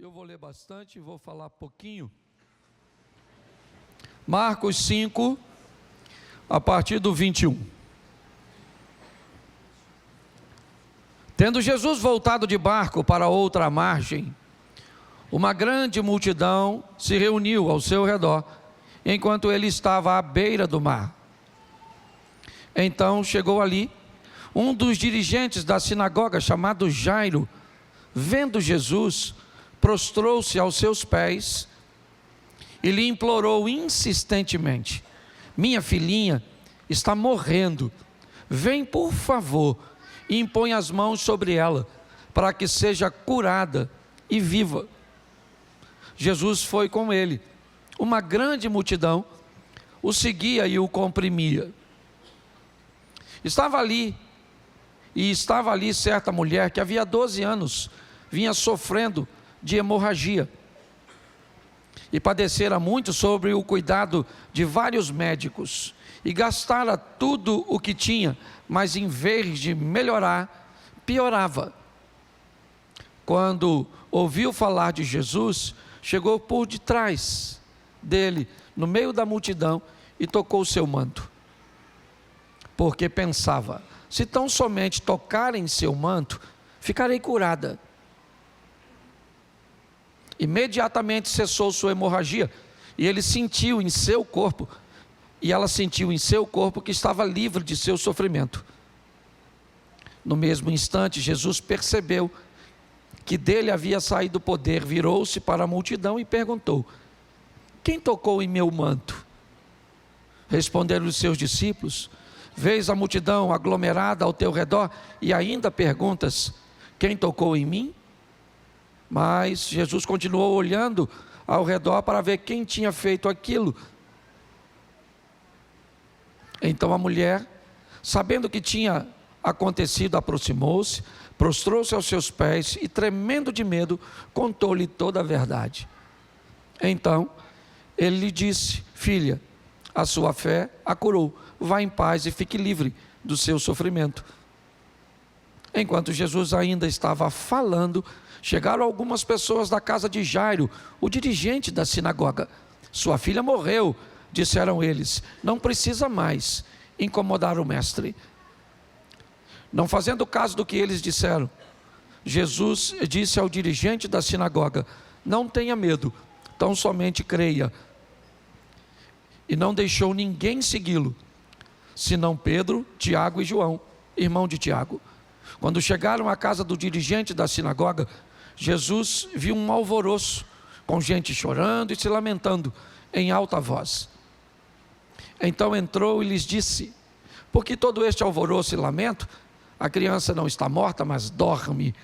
Eu vou ler bastante e vou falar pouquinho. Marcos 5, a partir do 21. Tendo Jesus voltado de barco para outra margem, uma grande multidão se reuniu ao seu redor, enquanto ele estava à beira do mar. Então chegou ali um dos dirigentes da sinagoga, chamado Jairo. Vendo Jesus, prostrou-se aos seus pés e lhe implorou insistentemente: minha filhinha está morrendo, vem por favor e impõe as mãos sobre ela, para que seja curada e viva. Jesus foi com ele. Uma grande multidão o seguia e o comprimia. Estava ali certa mulher que havia 12 anos vinha sofrendo de hemorragia e padecera muito sobre o cuidado de vários médicos e gastara tudo o que tinha, mas em vez de melhorar, piorava. Quando ouviu falar de Jesus, chegou por detrás dele, no meio da multidão, e tocou o seu manto, porque pensava: se tão somente tocar em seu manto, ficarei curada. Imediatamente cessou sua hemorragia, e ele sentiu em seu corpo, e ela sentiu em seu corpo que estava livre de seu sofrimento. No mesmo instante, Jesus percebeu que dele havia saído o poder, virou-se para a multidão e perguntou: quem tocou em meu manto? Responderam os seus discípulos: vês a multidão aglomerada ao teu redor e ainda perguntas: quem tocou em mim? Mas Jesus continuou olhando ao redor para ver quem tinha feito aquilo. Então a mulher, sabendo o que tinha acontecido, aproximou-se, prostrou-se aos seus pés e, tremendo de medo, contou-lhe toda a verdade. Então ele lhe disse: filha, a sua fé a curou, vá em paz e fique livre do seu sofrimento. Enquanto Jesus ainda estava falando, chegaram algumas pessoas da casa de Jairo, o dirigente da sinagoga. Sua filha morreu, disseram eles, não precisa mais incomodar o mestre. Não fazendo caso do que eles disseram, Jesus disse ao dirigente da sinagoga: não tenha medo, tão somente creia. E não deixou ninguém segui-lo, senão Pedro, Tiago e João, irmão de Tiago. Quando chegaram à casa do dirigente da sinagoga, Jesus viu um alvoroço, com gente chorando e se lamentando em alta voz. Então entrou e lhes disse: por que todo este alvoroço e lamento? A criança não está morta, mas dorme.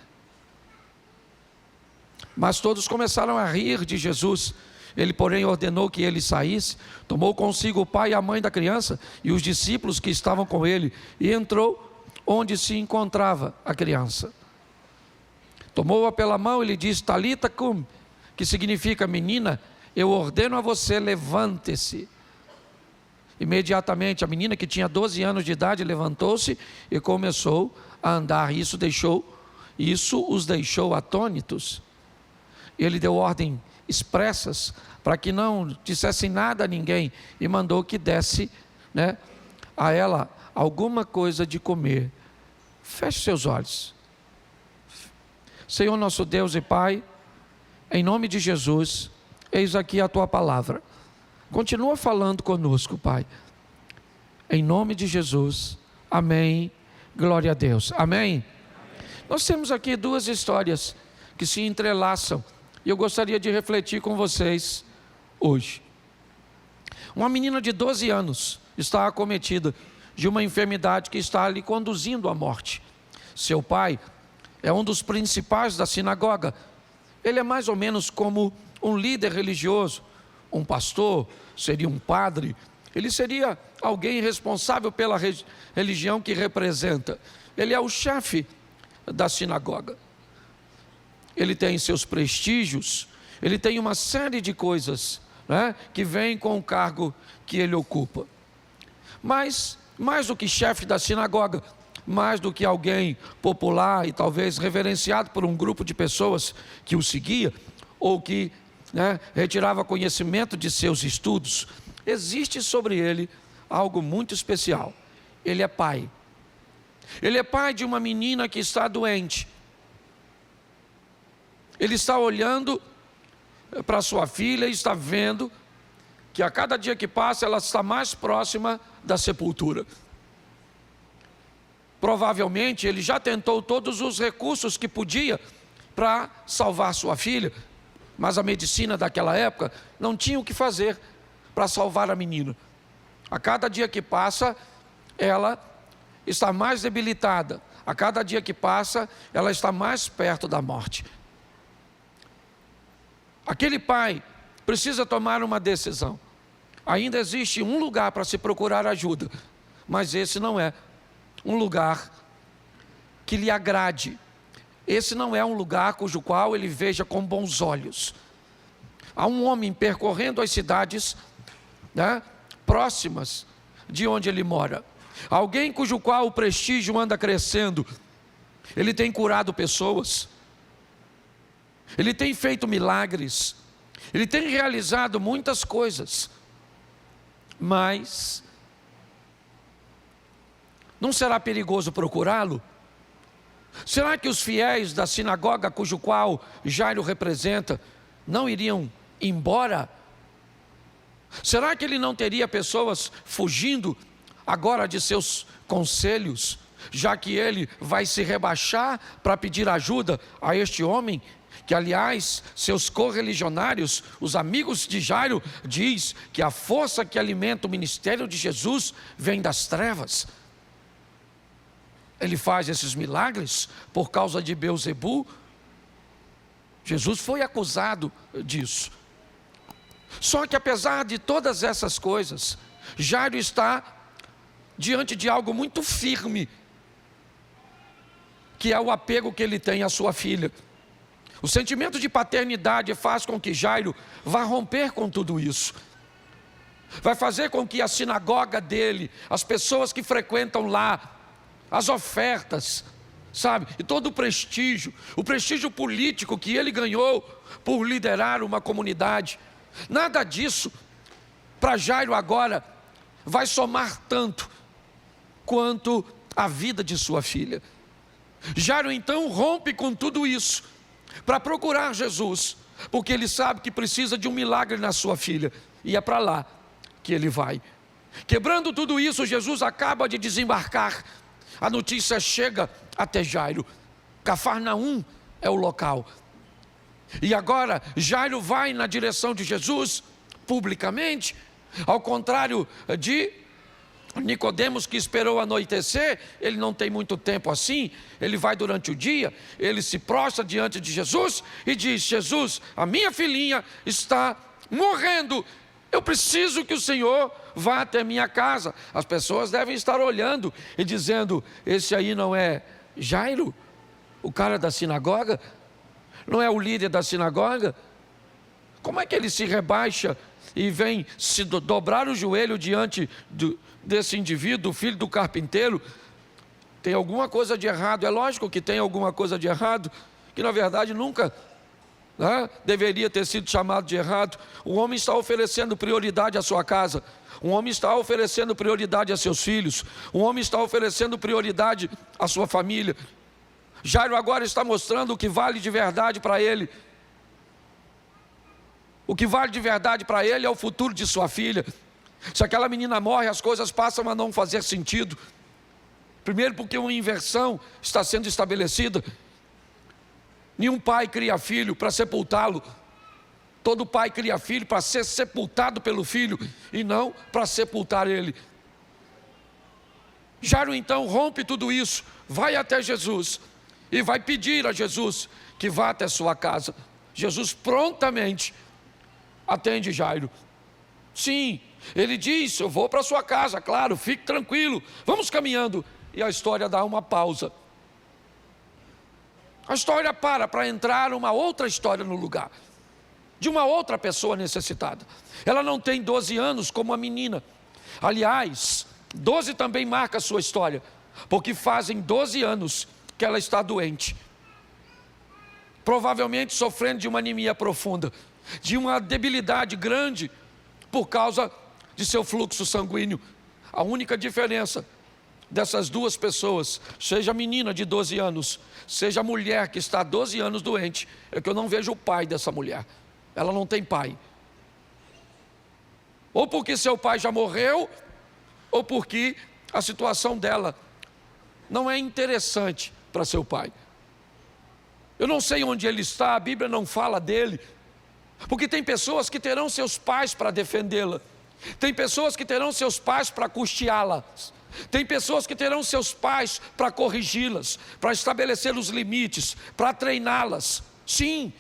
Mas todos começaram a rir de Jesus. Ele, porém, ordenou que ele saísse, tomou consigo o pai e a mãe da criança e os discípulos que estavam com ele, e entrou onde se encontrava a criança. Tomou-a pela mão e lhe disse: Talita cum, que significa: menina, eu ordeno a você, levante-se. Imediatamente a menina, que tinha 12 anos de idade, levantou-se e começou a andar. Isso os deixou atônitos. Ele deu ordem expressas para que não dissessem nada a ninguém e mandou que desse, a ela alguma coisa de comer. Feche seus olhos. Senhor nosso Deus e Pai, em nome de Jesus, eis aqui a tua palavra. Continua falando conosco, Pai. Em nome de Jesus. Amém. Glória a Deus. Amém. Nós temos aqui duas histórias que se entrelaçam e eu gostaria de refletir com vocês hoje. Uma menina de 12 anos está acometida de uma enfermidade que está lhe conduzindo à morte. Seu pai é um dos principais da sinagoga. Ele é mais ou menos como um líder religioso, um pastor, seria um padre. Ele seria alguém responsável pela religião que representa. Ele é o chefe da sinagoga. Ele tem seus prestígios, ele tem uma série de coisas, que vêm com o cargo que ele ocupa. Mas, mais do que chefe da sinagoga, mais do que alguém popular e talvez reverenciado por um grupo de pessoas que o seguia, ou que retirava conhecimento de seus estudos, existe sobre ele algo muito especial. Ele é pai. Ele é pai de uma menina que está doente. Ele está olhando para sua filha e está vendo que a cada dia que passa ela está mais próxima da sepultura. Provavelmente ele já tentou todos os recursos que podia para salvar sua filha, mas a medicina daquela época não tinha o que fazer para salvar a menina. A cada dia que passa, ela está mais debilitada. A cada dia que passa, ela está mais perto da morte. Aquele pai precisa tomar uma decisão. Ainda existe um lugar para se procurar ajuda, mas esse não é um lugar que lhe agrade. Esse não é um lugar cujo qual ele veja com bons olhos. Há um homem percorrendo as cidades próximas de onde ele mora. Alguém cujo qual o prestígio anda crescendo. Ele tem curado pessoas. Ele tem feito milagres. Ele tem realizado muitas coisas. Mas não será perigoso procurá-lo? Será que os fiéis da sinagoga cujo qual Jairo representa não iriam embora? Será que ele não teria pessoas fugindo agora de seus conselhos, já que ele vai se rebaixar para pedir ajuda a este homem, que aliás, seus correligionários, os amigos de Jairo, diz que a força que alimenta o ministério de Jesus vem das trevas. Ele faz esses milagres por causa de Beelzebu. Jesus foi acusado disso. Só que apesar de todas essas coisas, Jairo está diante de algo muito firme, que é o apego que ele tem à sua filha. O sentimento de paternidade faz com que Jairo vá romper com tudo isso. Vai fazer com que a sinagoga dele, as pessoas que frequentam lá, as ofertas, sabe, e todo o prestígio político que ele ganhou por liderar uma comunidade, nada disso para Jairo agora vai somar tanto quanto a vida de sua filha. Jairo então rompe com tudo isso para procurar Jesus, porque ele sabe que precisa de um milagre na sua filha, e é para lá que ele vai. Quebrando tudo isso, Jesus acaba de desembarcar. A notícia chega até Jairo. Cafarnaum é o local. E agora Jairo vai na direção de Jesus publicamente, ao contrário de Nicodemos, que esperou anoitecer. Ele não tem muito tempo assim. Ele vai durante o dia, ele se prostra diante de Jesus e diz: Jesus, a minha filhinha está morrendo, eu preciso que o Senhor vá até minha casa. As pessoas devem estar olhando e dizendo: esse aí não é Jairo, o cara da sinagoga? Não é o líder da sinagoga? Como é que ele se rebaixa e vem se dobrar o joelho diante desse indivíduo, filho do carpinteiro? Tem alguma coisa de errado. É lógico que tem alguma coisa de errado, que na verdade nunca deveria ter sido chamado de errado. O homem está oferecendo prioridade à sua casa. Um homem está oferecendo prioridade a seus filhos. Um homem está oferecendo prioridade à sua família. Jairo agora está mostrando o que vale de verdade para ele. O que vale de verdade para ele é o futuro de sua filha. Se aquela menina morre, as coisas passam a não fazer sentido. Primeiro, porque uma inversão está sendo estabelecida. Nenhum pai cria filho para sepultá-lo. Todo pai cria filho para ser sepultado pelo filho, e não para sepultar ele. Jairo então rompe tudo isso, vai até Jesus e vai pedir a Jesus que vá até sua casa. Jesus prontamente atende Jairo. Sim, ele diz: eu vou para sua casa, claro, fique tranquilo, vamos caminhando. E a história dá uma pausa. A história para entrar uma outra história no lugar, de uma outra pessoa necessitada. Ela não tem 12 anos como a menina. Aliás, 12 também marca a sua história, porque fazem 12 anos que ela está doente. provavelmente sofrendo de uma anemia profunda, de uma debilidade grande por causa de seu fluxo sanguíneo. A única diferença dessas duas pessoas, seja a menina de 12 anos, seja a mulher que está há 12 anos doente, é que eu não vejo o pai dessa mulher. Ela não tem pai. Ou porque seu pai já morreu, ou porque a situação dela não é interessante para seu pai. Eu não sei onde ele está, a Bíblia não fala dele, porque tem pessoas que terão seus pais para defendê-la, tem pessoas que terão seus pais para custeá-las, tem pessoas que terão seus pais para corrigi-las, para estabelecer os limites, para treiná-las. Sim,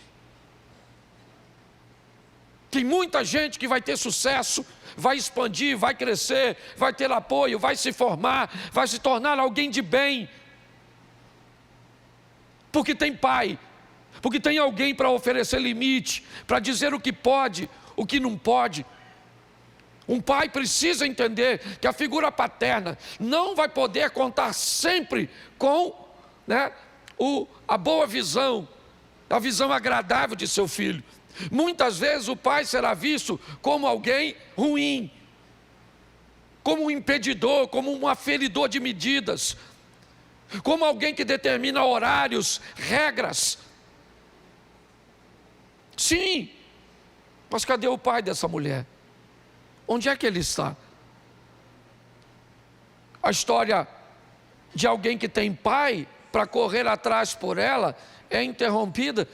tem muita gente que vai ter sucesso, vai expandir, vai crescer, vai ter apoio, vai se formar, vai se tornar alguém de bem, porque tem pai, porque tem alguém para oferecer limite, para dizer o que pode, o que não pode. Um pai precisa entender que a figura paterna não vai poder contar sempre com a boa visão, a visão agradável de seu filho. Muitas vezes o pai será visto como alguém ruim, como um impedidor, como um aferidor de medidas, como alguém que determina horários, regras. Sim, mas cadê o pai dessa mulher? Onde é que ele está? A história de alguém que tem pai para correr atrás por ela é interrompida.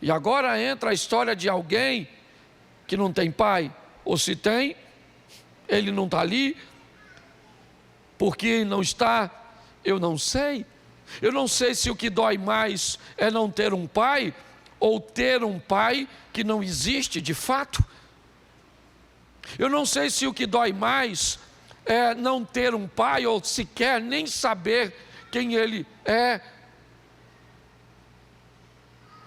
E agora entra a história de alguém que não tem pai, ou se tem, ele não está ali. Por que não está? Eu não sei. Eu não sei se o que dói mais é não ter um pai, ou ter um pai que não existe de fato. Eu não sei se o que dói mais é não ter um pai, ou sequer nem saber quem ele é.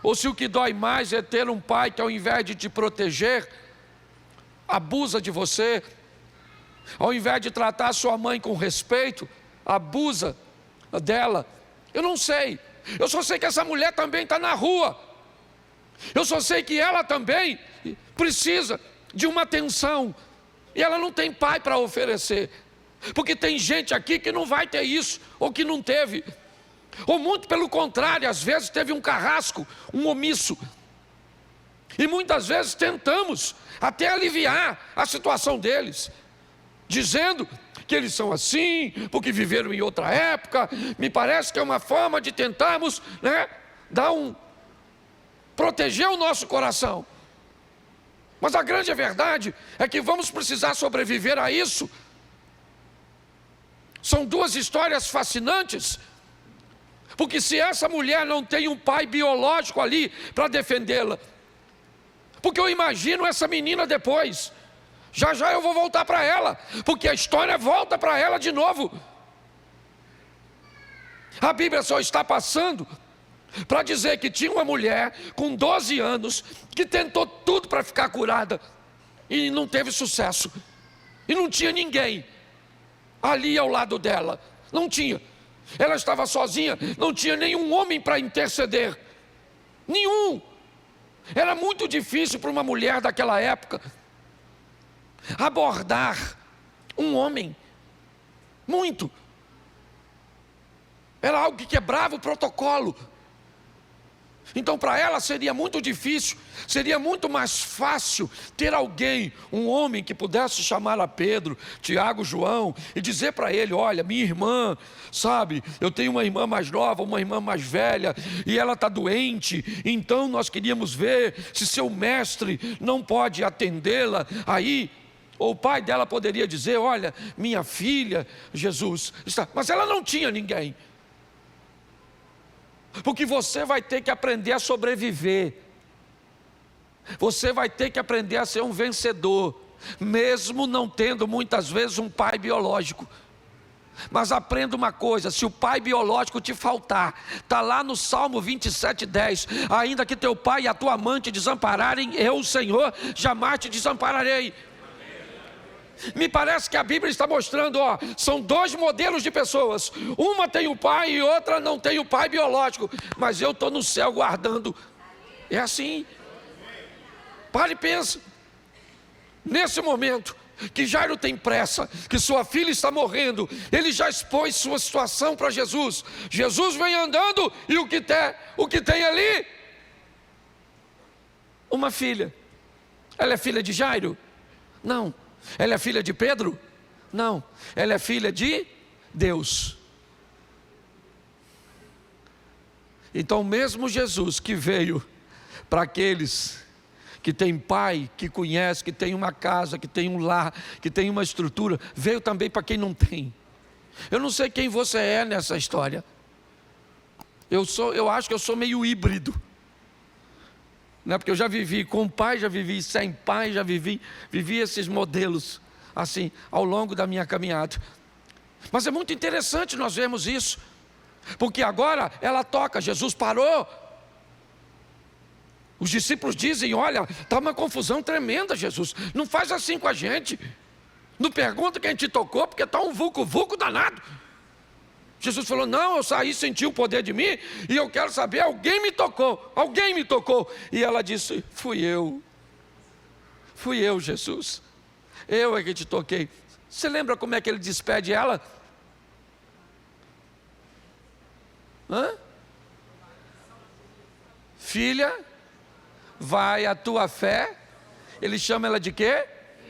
Ou se o que dói mais é ter um pai que, ao invés de te proteger, abusa de você. Ao invés de tratar sua mãe com respeito, abusa dela. Eu não sei. Eu só sei que essa mulher também está na rua. Eu só sei que ela também precisa de uma atenção, e ela não tem pai para oferecer, porque tem gente aqui que não vai ter isso, ou que não teve, ou muito pelo contrário, às vezes teve um carrasco, um omisso, e muitas vezes tentamos até aliviar a situação deles, dizendo que eles são assim, porque viveram em outra época. Me parece que é uma forma de tentarmos, proteger o nosso coração. Mas a grande verdade é que vamos precisar sobreviver a isso. São duas histórias fascinantes, porque se essa mulher não tem um pai biológico ali para defendê-la, porque eu imagino essa menina depois, já já eu vou voltar para ela, porque a história volta para ela de novo. A Bíblia só está passando para dizer que tinha uma mulher com 12 anos que tentou tudo para ficar curada e não teve sucesso, e não tinha ninguém ali ao lado dela, não tinha. Ela estava sozinha, não tinha nenhum homem para interceder, nenhum. Era muito difícil para uma mulher daquela época abordar um homem, muito. Era algo que quebrava o protocolo. Então para ela seria muito difícil, seria muito mais fácil ter alguém, um homem que pudesse chamar a Pedro, Tiago, João e dizer para ele: olha, minha irmã, sabe, eu tenho uma irmã mais nova, uma irmã mais velha, e ela está doente, então nós queríamos ver se seu mestre não pode atendê-la. Aí ou o pai dela poderia dizer: olha, minha filha, Jesus está... Mas ela não tinha ninguém. Porque você vai ter que aprender a sobreviver, você vai ter que aprender a ser um vencedor, mesmo não tendo muitas vezes um pai biológico. Mas aprenda uma coisa: se o pai biológico te faltar, está lá no Salmo 27:10, ainda que teu pai e a tua mãe te desampararem, eu, o Senhor, jamais te desampararei. Me parece que a Bíblia está mostrando, são dois modelos de pessoas. Uma tem o pai e outra não tem o pai biológico. Mas eu estou no céu guardando. É assim. Pare e pensa. Nesse momento que Jairo tem pressa, que sua filha está morrendo, ele já expôs sua situação para Jesus. Jesus vem andando e o que tem ali? Uma filha. Ela é filha de Jairo? Não. Ela é filha de Pedro? Não. Ela é filha de Deus. Então mesmo Jesus que veio para aqueles que tem pai, que conhece, que tem uma casa, que tem um lar, que tem uma estrutura, veio também para quem não tem. Eu não sei quem você é nessa história. Eu acho que eu sou meio híbrido. Não é porque eu já vivi com pai, já vivi sem pai, já vivi esses modelos assim ao longo da minha caminhada. Mas é muito interessante nós vermos isso, porque agora ela toca, Jesus parou. Os discípulos dizem: olha, está uma confusão tremenda, Jesus, não faz assim com a gente, não pergunta quem te tocou, porque está um vulco-vulco danado. Jesus falou: não, eu saí, senti o poder de mim, e eu quero saber, alguém me tocou. E ela disse: fui eu, Jesus, eu é que te toquei. Você lembra como é que ele despede ela? Filha, vai a tua fé. Ele chama ela de quê?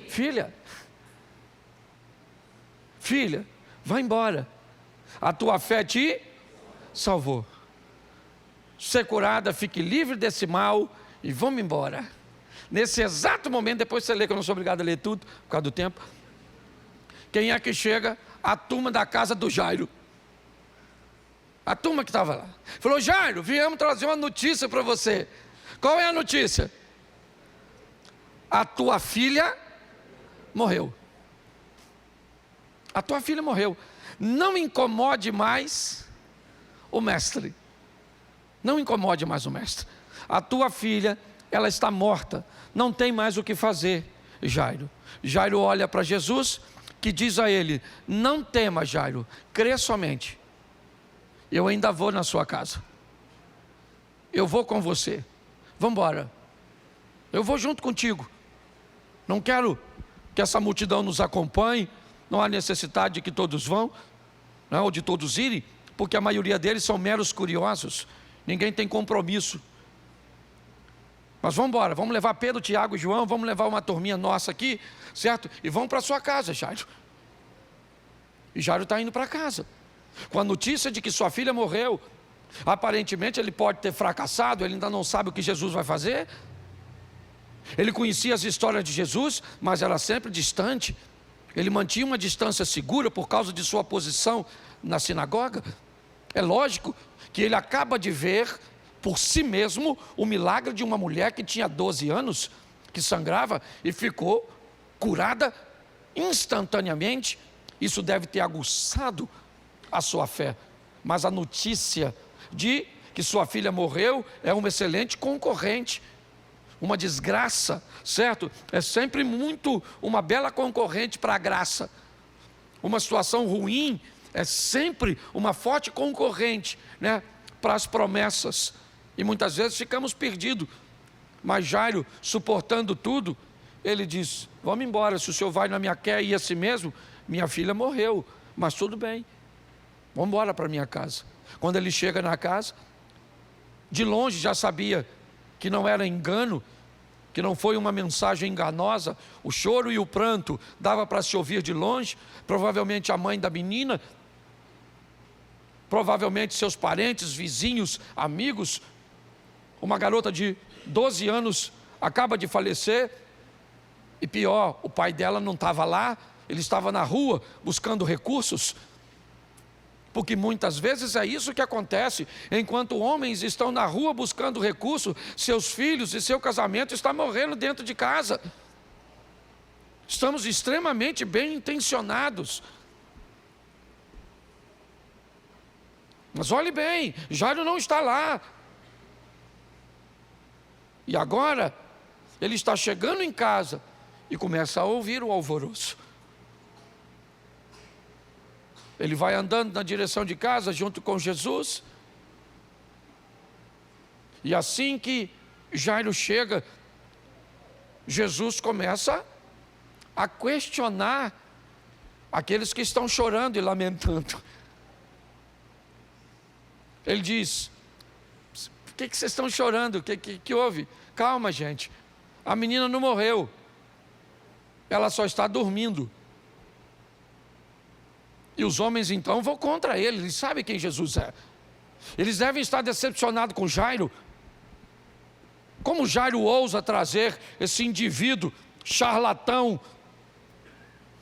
Filha. Filha, vai embora, a tua fé te salvou. Ser curada, fique livre desse mal e vamos embora. Nesse exato momento, depois você lê, que eu não sou obrigado a ler tudo por causa do tempo. Quem é que chega? A turma da casa do Jairo. A turma que estava lá falou: Jairo, viemos trazer uma notícia para você. Qual é a notícia? A tua filha morreu. A tua filha morreu. Não incomode mais o mestre. Não incomode mais o mestre. A tua filha, ela está morta. Não tem mais o que fazer, Jairo. Jairo olha para Jesus, que diz a ele: não tema, Jairo, crê somente. Eu ainda vou na sua casa. Eu vou com você. Vamos embora. Eu vou junto contigo. Não quero que essa multidão nos acompanhe. Não há necessidade de que todos vão, não, ou de todos irem, porque a maioria deles são meros curiosos. Ninguém tem compromisso. Mas vamos embora, vamos levar Pedro, Tiago e João, vamos levar uma turminha nossa aqui, certo? E vamos para a sua casa, Jairo. E Jairo está indo para casa, com a notícia de que sua filha morreu. Aparentemente ele pode ter fracassado, ele ainda não sabe o que Jesus vai fazer. Ele conhecia as histórias de Jesus, mas era sempre distante. Ele mantinha uma distância segura por causa de sua posição na sinagoga. É lógico que ele acaba de ver por si mesmo o milagre de uma mulher que tinha 12 anos, que sangrava e ficou curada instantaneamente. Isso deve ter aguçado a sua fé. Mas a notícia de que sua filha morreu é um excelente concorrente. Uma desgraça, certo? É sempre uma bela concorrente para a graça. Uma situação ruim é sempre uma forte concorrente, né, para as promessas. E muitas vezes ficamos perdidos. Mas Jairo, suportando tudo, ele diz: vamos embora, se o senhor vai na minha quer ir assim mesmo, minha filha morreu, mas tudo bem, vamos embora para minha casa. Quando ele chega na casa, de longe já sabia que não era engano, que não foi uma mensagem enganosa. O choro e o pranto dava para se ouvir de longe. Provavelmente a mãe da menina, provavelmente seus parentes, vizinhos, amigos. Uma garota de 12 anos acaba de falecer, e pior, o pai dela não estava lá, ele estava na rua buscando recursos. Porque muitas vezes é isso que acontece. Enquanto homens estão na rua buscando recurso, seus filhos e seu casamento estão morrendo dentro de casa. Estamos extremamente bem intencionados. Mas olhe bem, Jairo não está lá. E agora, ele está chegando em casa e começa a ouvir o alvoroço. Ele vai andando na direção de casa junto com Jesus. E assim que Jairo chega, Jesus começa a questionar aqueles que estão chorando e lamentando. Ele diz: por que vocês estão chorando? O que houve? Calma, gente, a menina não morreu, ela só está dormindo. E os homens então vão contra ele, eles sabem quem Jesus é. Eles devem estar decepcionados com Jairo. Como Jairo ousa trazer esse indivíduo charlatão,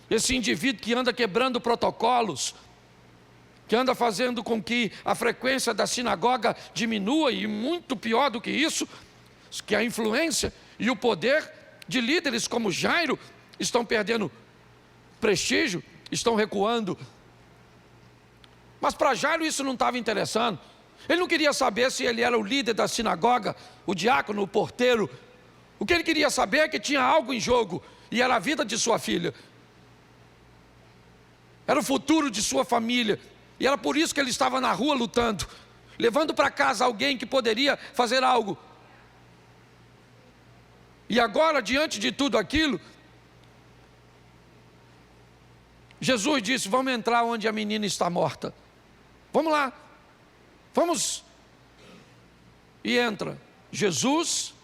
esse indivíduo que anda quebrando protocolos, que anda fazendo com que a frequência da sinagoga diminua, e muito pior do que isso, que a influência e o poder de líderes como Jairo estão perdendo prestígio, estão recuando. Mas para Jairo isso não estava interessando. Ele não queria saber se ele era o líder da sinagoga, o diácono, o porteiro. O que ele queria saber é que tinha algo em jogo, e era a vida de sua filha. Era o futuro de sua família. E era por isso que ele estava na rua lutando, levando para casa alguém que poderia fazer algo. E agora, diante de tudo aquilo, Jesus disse: vamos entrar onde a menina está morta. Vamos lá, vamos. E entra Jesus,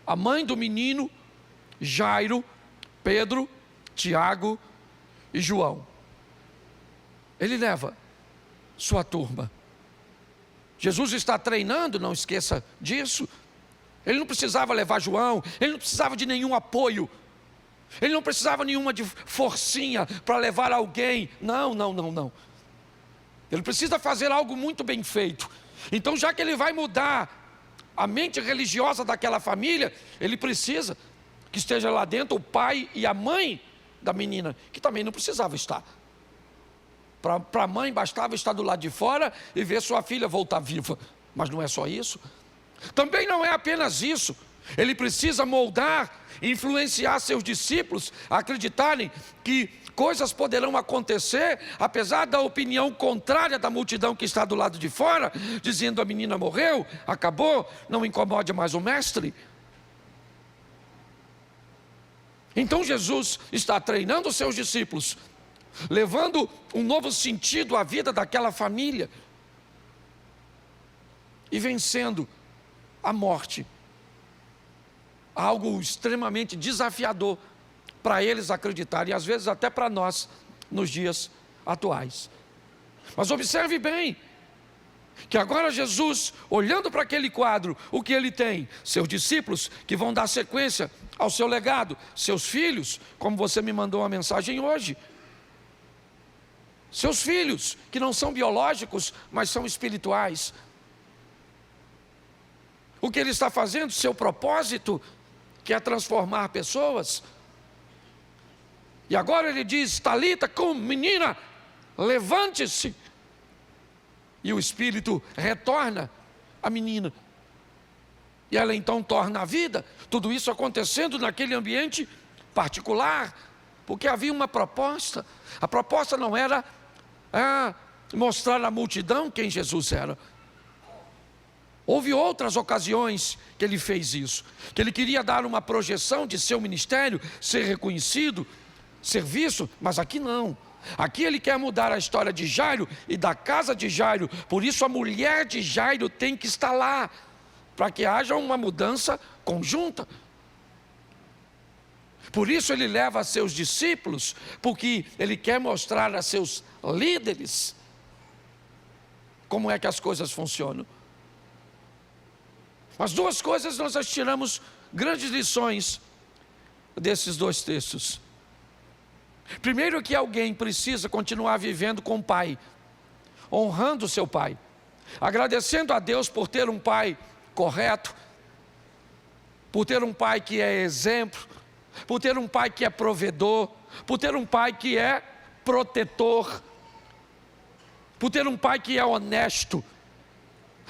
a mãe do menino, Jairo, Pedro, Tiago e João. Ele leva sua turma. Jesus está treinando, não esqueça disso. Ele não precisava levar João, ele não precisava de nenhum apoio, ele não precisava nenhuma de forcinha para levar alguém. Não. Ele precisa fazer algo muito bem feito. Então, já que ele vai mudar a mente religiosa daquela família, ele precisa que esteja lá dentro o pai e a mãe da menina, que também não precisava estar. Para a mãe bastava estar do lado de fora e ver sua filha voltar viva. Mas não é só isso. Também não é apenas isso. Ele precisa moldar, influenciar seus discípulos a acreditarem que coisas poderão acontecer, apesar da opinião contrária da multidão que está do lado de fora, dizendo: a menina morreu, acabou, não incomode mais o mestre. Então Jesus está treinando os seus discípulos, levando um novo sentido à vida daquela família e vencendo a morte. Algo extremamente desafiador para eles acreditarem, e às vezes até para nós nos dias atuais. Mas observe bem que agora Jesus, olhando para aquele quadro, o que ele tem? Seus discípulos que vão dar sequência ao seu legado, seus filhos, como você me mandou uma mensagem hoje. Seus filhos, que não são biológicos, mas são espirituais. O que ele está fazendo, seu propósito, que é transformar pessoas. E agora ele diz: Talita cum, menina, levante-se. E o Espírito retorna a menina. E ela então torna a vida. Tudo isso acontecendo naquele ambiente particular, porque havia uma proposta. A proposta não era mostrar à multidão quem Jesus era. Houve outras ocasiões que ele fez isso, que ele queria dar uma projeção de seu ministério, ser reconhecido, ser visto, mas aqui não. Aqui ele quer mudar a história de Jairo e da casa de Jairo. Por isso a mulher de Jairo tem que estar lá, para que haja uma mudança conjunta. Por isso ele leva a seus discípulos, porque ele quer mostrar a seus líderes como é que as coisas funcionam. As duas coisas nós tiramos grandes lições desses dois textos. Primeiro, que alguém precisa continuar vivendo com o pai, honrando o seu pai, agradecendo a Deus por ter um pai correto, por ter um pai que é exemplo, por ter um pai que é provedor, por ter um pai que é protetor, por ter um pai que é honesto,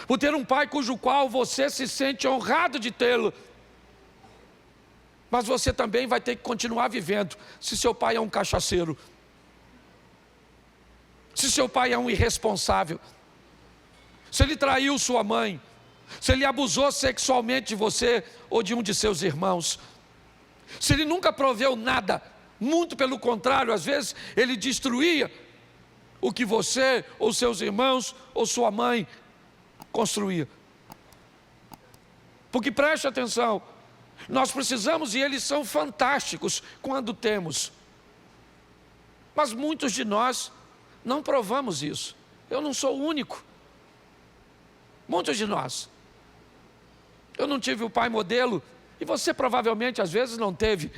por ter um pai cujo qual você se sente honrado de tê-lo. Mas você também vai ter que continuar vivendo se seu pai é um cachaceiro. Se seu pai é um irresponsável, se ele traiu sua mãe, se ele abusou sexualmente de você ou de um de seus irmãos, se ele nunca proveu nada, muito pelo contrário, às vezes ele destruía o que você ou seus irmãos ou sua mãe construía. Porque preste atenção, nós precisamos, e eles são fantásticos quando temos, mas muitos de nós não provamos isso. Eu não sou o único. Muitos de nós. Eu não tive o pai modelo, e você provavelmente às vezes não teve.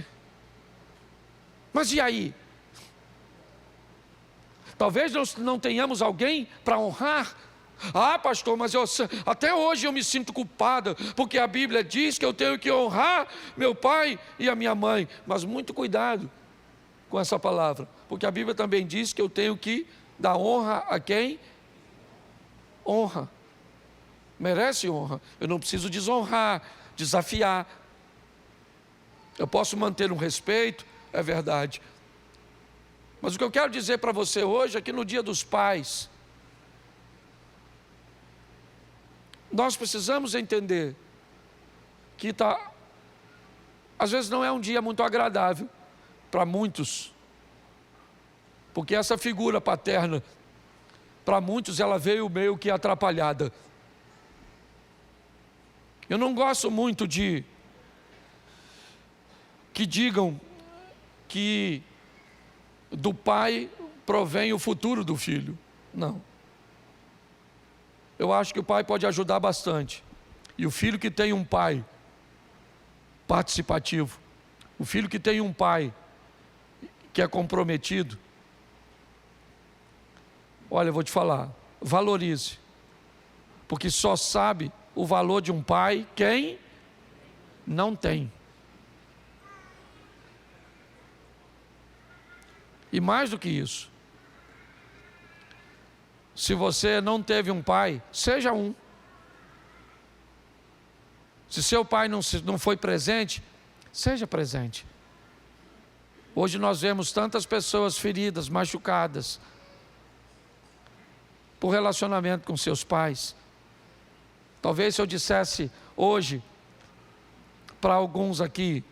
Mas e aí? Talvez nós não tenhamos alguém para honrar. Ah, pastor, mas até hoje eu me sinto culpada, porque a Bíblia diz que eu tenho que honrar meu pai e a minha mãe. Mas muito cuidado com essa palavra, porque a Bíblia também diz que eu tenho que dar honra a quem honra, merece honra. Eu não preciso desonrar, desafiar. Eu posso manter um respeito, é verdade. Mas o que eu quero dizer para você hoje é que no Dia dos Pais, nós precisamos entender que às vezes não é um dia muito agradável para muitos, porque essa figura paterna, para muitos ela veio meio que atrapalhada. Eu não gosto muito de que digam que do pai provém o futuro do filho. Não. Eu acho que o pai pode ajudar bastante. E o filho que tem um pai participativo, o filho que tem um pai que é comprometido, olha, eu vou te falar, valorize. Porque só sabe o valor de um pai quem não tem. E mais do que isso, se você não teve um pai, seja um. Se seu pai não foi presente, seja presente. Hoje nós vemos tantas pessoas feridas, machucadas, por relacionamento com seus pais. Talvez se eu dissesse hoje, para alguns aqui,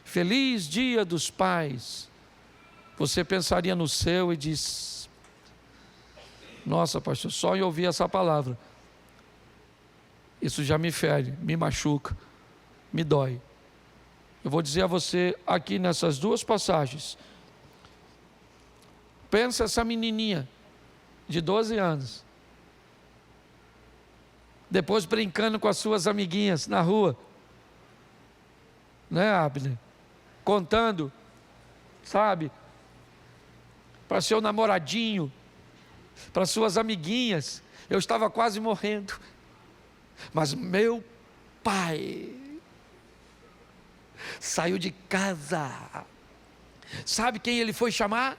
Feliz Dia dos Pais, você pensaria no seu e diz, nossa pastor, só em ouvir essa palavra, isso já me fere, me machuca, me dói. Eu vou dizer a você aqui nessas duas passagens, pensa essa menininha de 12 anos, depois brincando com as suas amiguinhas na rua, né, Abner? Contando, sabe, para seu namoradinho, para suas amiguinhas, eu estava quase morrendo, mas meu pai saiu de casa, sabe quem ele foi chamar?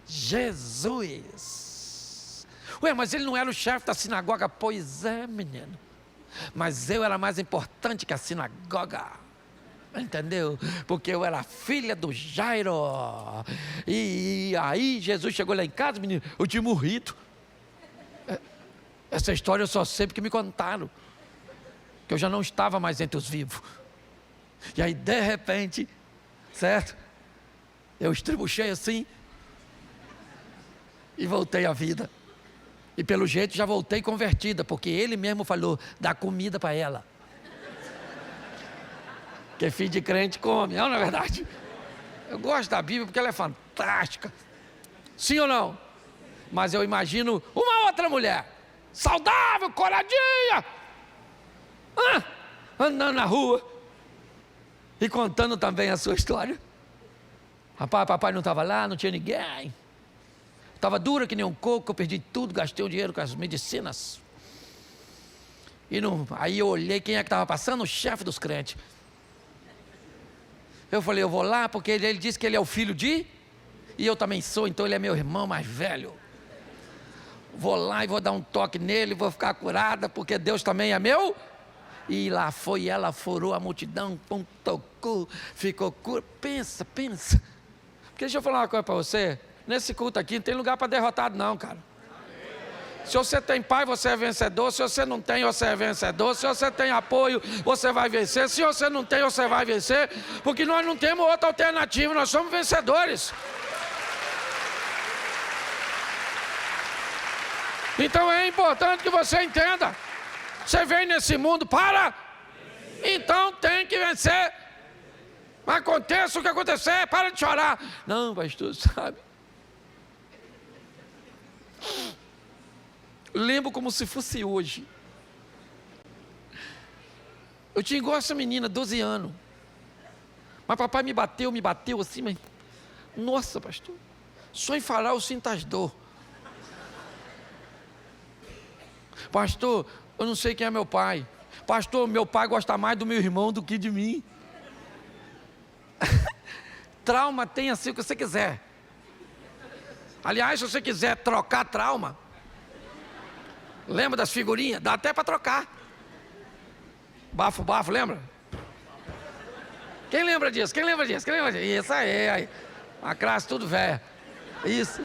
Jesus. Ué, mas ele não era o chefe da sinagoga? Pois é, menino, mas eu era mais importante que a sinagoga. Entendeu? Porque eu era filha do Jairo. E aí Jesus chegou lá em casa, menino, eu tinha morrido. Essa história eu só sei porque me contaram, que eu já não estava mais entre os vivos. E aí de repente, certo? Eu estribuchei assim e voltei à vida. E pelo jeito já voltei convertida, porque ele mesmo falou, dá comida para ela. Que filho de crente come, não é verdade? Eu gosto da Bíblia porque ela é fantástica. Sim ou não? Mas eu imagino uma outra mulher, saudável, coradinha, andando na rua e contando também a sua história. Rapaz, papai não estava lá, não tinha ninguém. Estava dura que nem um coco, eu perdi tudo, gastei o dinheiro com as medicinas. Aí eu olhei quem é que estava passando, o chefe dos crentes. Eu falei, eu vou lá, porque ele disse que ele é o filho de... E eu também sou, então ele é meu irmão mais velho. Vou lá e vou dar um toque nele, vou ficar curada, porque Deus também é meu. E lá foi ela, furou a multidão, tocou, ficou cura. Pensa. Porque deixa eu falar uma coisa para você. nesse culto aqui não tem lugar para derrotado não, cara. Se você tem pai, você é vencedor. Se você não tem, você é vencedor. Se você tem apoio, você vai vencer. Se você não tem, você vai vencer. Porque nós não temos outra alternativa, nós somos vencedores. Então é importante que você entenda. Você vem nesse mundo para... Então tem que vencer. Aconteça o que acontecer, para de chorar. Não, pastor, sabe? Lembro como se fosse hoje. Eu tinha igual essa menina, 12 anos. Mas papai me bateu assim, mas... Nossa, pastor, só em falar eu sinto as dor. Pastor, eu não sei quem é meu pai. Pastor, meu pai gosta mais do meu irmão do que de mim. Trauma tem assim o que você quiser. Aliás, se você quiser trocar trauma, lembra das figurinhas? Dá até para trocar. Bafo, bafo, lembra? Quem lembra disso? Quem lembra disso? Quem lembra disso? Isso aí. A classe tudo velha. Isso.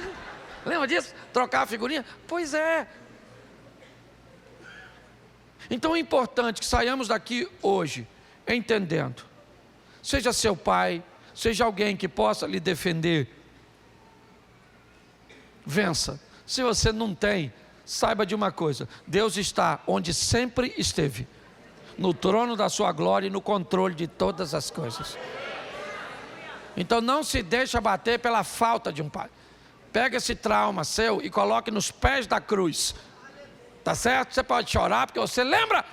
Lembra disso? Trocar a figurinha? Pois é. Então é importante que saiamos daqui hoje entendendo. Seja seu pai, seja alguém que possa lhe defender. Vença. Se você não tem, saiba de uma coisa: Deus está onde sempre esteve, no trono da sua glória e no controle de todas as coisas. Então não se deixe abater pela falta de um pai. Pega esse trauma seu e coloque nos pés da cruz. Tá certo? Você pode chorar porque você lembra.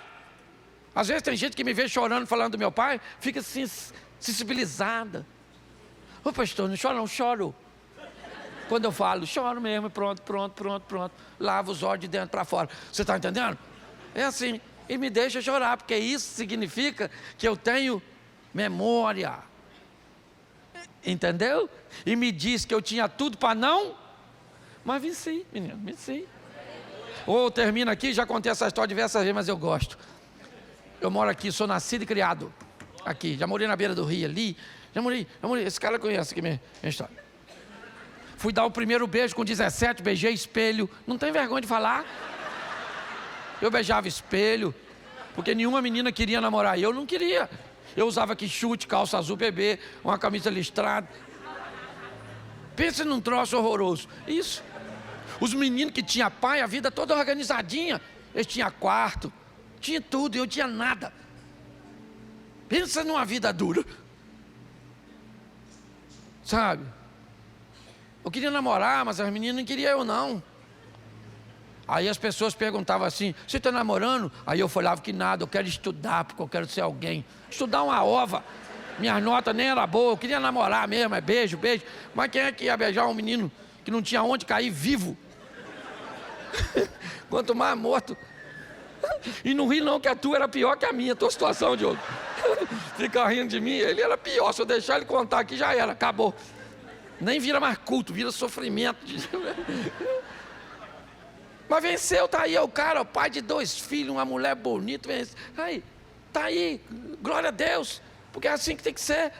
Às vezes tem gente que me vê chorando falando do meu pai, fica assim, sensibilizada. Ô pastor, não chora não, choro. Quando eu falo, choro mesmo, pronto. Lavo os olhos de dentro para fora. Você está entendendo? É assim, e me deixa chorar, porque isso significa que eu tenho memória. Entendeu? E me diz que eu tinha tudo para não, mas venci, menino, venci. Ou termino aqui, já contei essa história diversas vezes, mas eu gosto. Eu moro aqui, sou nascido e criado aqui. Já morei na beira do rio ali. Já morei. Esse cara conhece aqui minha história. Fui dar o primeiro beijo com 17, beijei espelho. Não tem vergonha de falar? Eu beijava espelho, porque nenhuma menina queria namorar. Eu não queria. Eu usava chute, calça azul bebê, uma camisa listrada. Pensa num troço horroroso. Isso. Os meninos que tinham pai, a vida toda organizadinha. Eles tinham quarto, tinha tudo, eu tinha nada. Pensa numa vida dura. Sabe? Eu queria namorar, mas as meninas não queriam eu não. Aí as pessoas perguntavam assim: você está namorando? Aí eu falava que nada, eu quero estudar, porque eu quero ser alguém. Estudar uma ova. Minhas notas nem eram boas, eu queria namorar mesmo, é beijo. Mas quem é que ia beijar um menino que não tinha onde cair vivo? Quanto mais morto. E não ri não, que a tua era pior que a minha, a tua situação, Diogo. Fica rindo de mim, ele era pior. Se eu deixar ele contar aqui, já era, acabou. Nem vira mais culto, vira sofrimento. Mas venceu, tá aí, é o cara, o pai de 2 filhos, uma mulher bonita, venceu. Aí, tá aí, glória a Deus, porque é assim que tem que ser.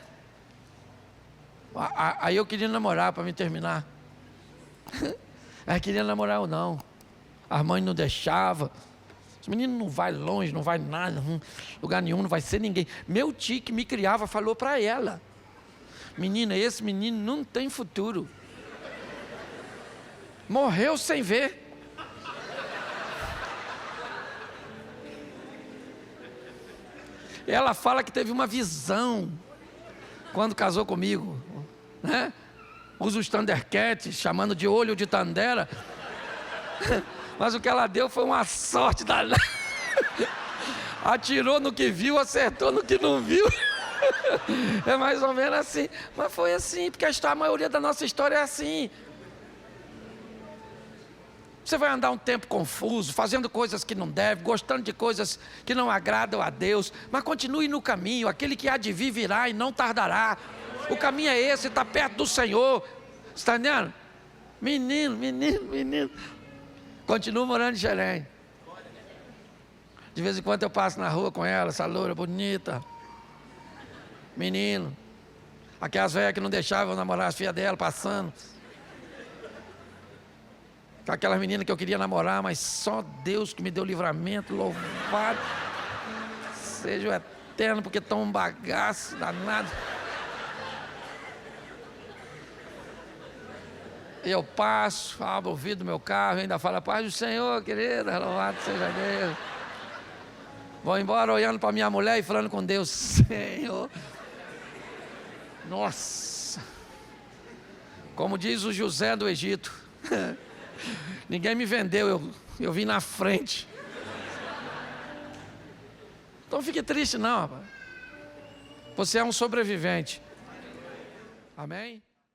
Aí eu queria namorar para me terminar. Aí queria namorar ou não. As mães não deixavam. Esse menino não vai longe, não vai nada, lugar nenhum, não vai ser ninguém. Meu tio que me criava falou para ela: menina, esse menino não tem futuro. Morreu sem ver. Ela fala que teve uma visão quando casou comigo, né? Usa os Thundercats, chamando de olho de Tandera. Mas o que ela deu foi uma sorte danada. Atirou no que viu, acertou no que não viu. É mais ou menos assim. Mas foi assim, porque a maioria da nossa história é assim. Você vai andar um tempo confuso, fazendo coisas que não deve, gostando de coisas que não agradam a Deus, mas continue no caminho. Aquele que há de vir virá e não tardará. O caminho é esse, está perto do Senhor. Está entendendo? Menino. Continuo morando em Xerém. De vez em quando eu passo na rua com ela, essa loura bonita. Menino. Aquelas velhas que não deixavam eu namorar as filhas dela, passando. com aquela menina que eu queria namorar, mas só Deus que me deu livramento. Louvado seja o Eterno, porque estão um bagaço danado. E eu passo, abro o vidro do meu carro e ainda falo: a paz do Senhor, querida, louvado seja Deus. Vou embora olhando para minha mulher e falando com Deus: Senhor, nossa, como diz o José do Egito, ninguém me vendeu, eu vim na frente. Então não fique triste não, rapaz. Você é um sobrevivente. Amém?